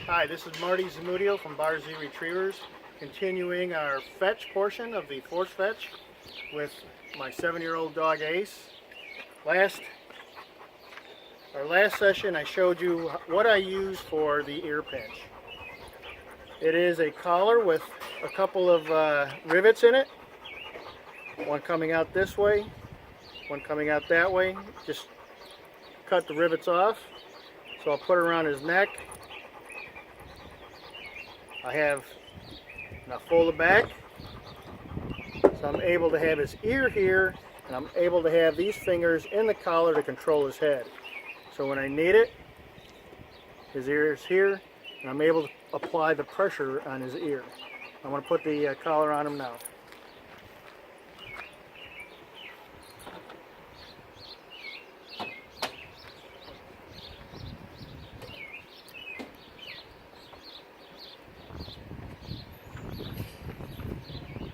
Hi, this is Marty Zamudio from Bar Z Retrievers, continuing our fetch portion of the force fetch with my 7-year-old dog Ace. Our last session I showed you what I use for the ear pinch. It is a collar with a couple of rivets in it, one coming out this way, one coming out that way. Just cut the rivets off. So I'll put it around his neck. I have now fold it back, so I'm able to have his ear here, and I'm able to have these fingers in the collar to control his head. So when I need it, his ear is here, and I'm able to apply the pressure on his ear. I'm going to put the collar on him now.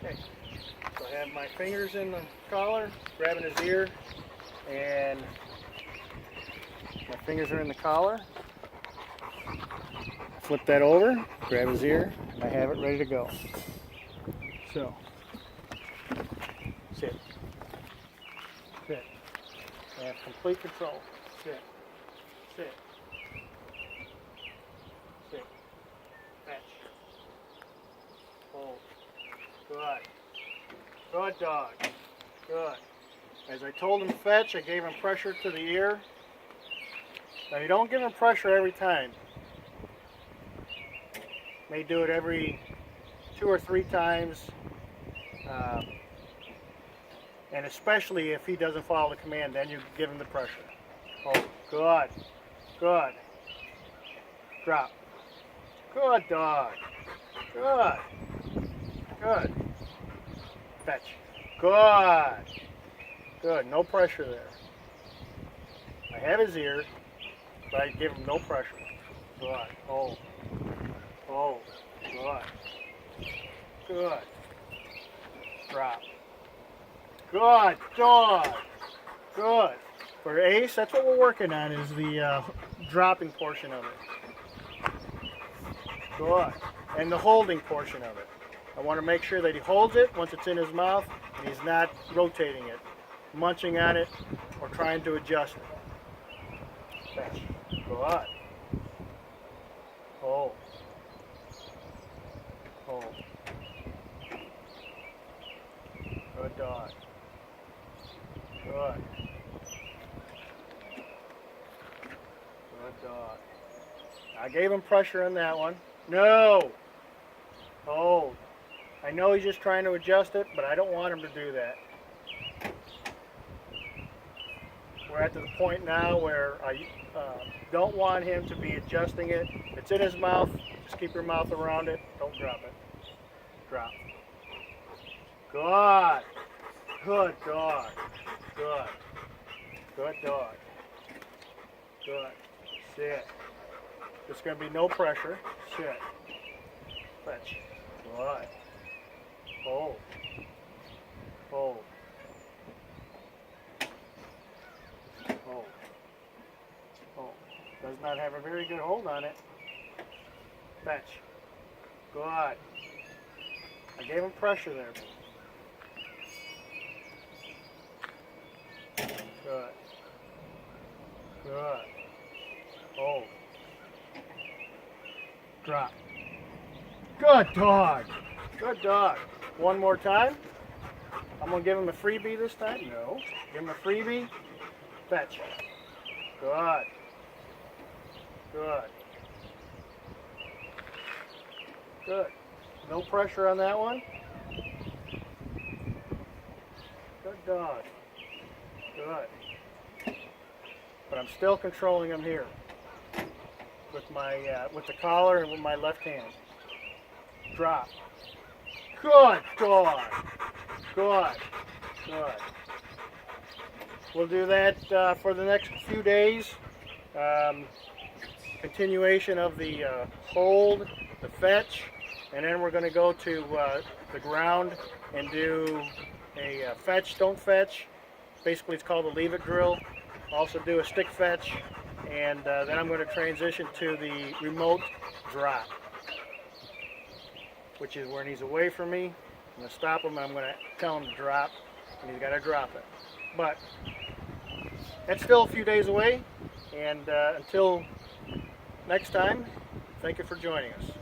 Okay, so I have my fingers in the collar, grabbing his ear, and my fingers are in the collar. Flip that over, grab his ear, and I have it ready to go. So, sit, sit. I have complete control. Sit, sit, sit, fetch, hold. Good. Good dog. Good. As I told him fetch, I gave him pressure to the ear. Now you don't give him pressure every time. May do it every 2 or 3 times, and especially if he doesn't follow the command, then you give him the pressure. Oh, good, good. Drop. Good dog. Good. Good. Fetch. Good. Good. No pressure there. I have his ear, but I give him no pressure. Good. Oh. Oh, good. Good. Drop. Good dog. Good. For Ace, that's what we're working on, is the dropping portion of it. Good. And the holding portion of it. I want to make sure that he holds it once it's in his mouth and he's not rotating it, munching on it, or trying to adjust it. Fetch. Good. Hold. Hold. Good dog. Good. Good dog. I gave him pressure on that one. No! Hold. I know he's just trying to adjust it, but I don't want him to do that. We're at the point now where I don't want him to be adjusting it. It's in his mouth. Just keep your mouth around it. Don't drop it. Drop. Good. Good dog. Good. Good dog. Good. Sit. There's going to be no pressure. Sit. Fetch. Good. Hold. Hold. Hold. Hold. Does not have a very good hold on it. Fetch. Good. I gave him pressure there. Good. Good. Hold. Drop. Good dog. Good dog. One more time. I'm going to give him a freebie this time. No. Give him a freebie. Fetch. Good. Good. Good. No pressure on that one. Good dog. Good. But I'm still controlling him here with my with the collar and with my left hand. Drop. Good dog. Good. Good. We'll do that for the next few days. Continuation of the hold, the fetch, and then we're going to go to the ground and do a fetch, don't fetch. Basically, it's called a leave it drill. Also do a stick fetch, and then I'm going to transition to the remote drop, which is when he's away from me. I'm going to stop him and I'm going to tell him to drop, and he's got to drop it. But that's still a few days away, and until next time, thank you for joining us.